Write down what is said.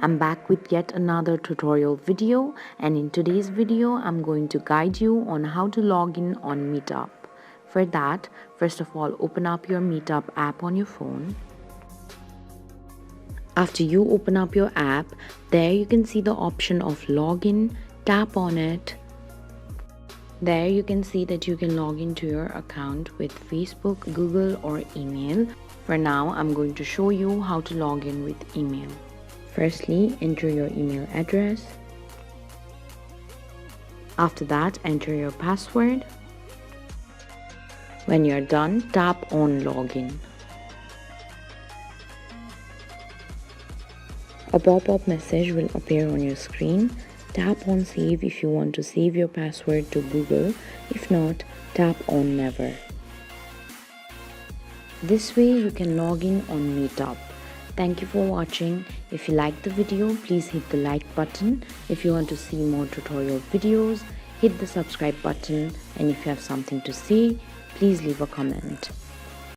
I'm back with yet another tutorial video, and in today's video I'm going to guide you on how to log in on Meetup. For that, first of all, open up your Meetup app on your phone. After you open up your app, there you can see the option of login. Tap on it. There you can see that you can log into your account with Facebook, Google or email. For now, I'm going to show you how to log in with email. Firstly, enter your email address. After that, enter your password. When you're done, tap on login. A pop-up message will appear on your screen. Tap on save if you want to save your password to Google. If not, tap on never. This way you can log in on Meetup. Thank you for watching. If you liked the video, please hit the like button. If you want to see more tutorial videos, hit the subscribe button. And if you have something to say, please leave a comment.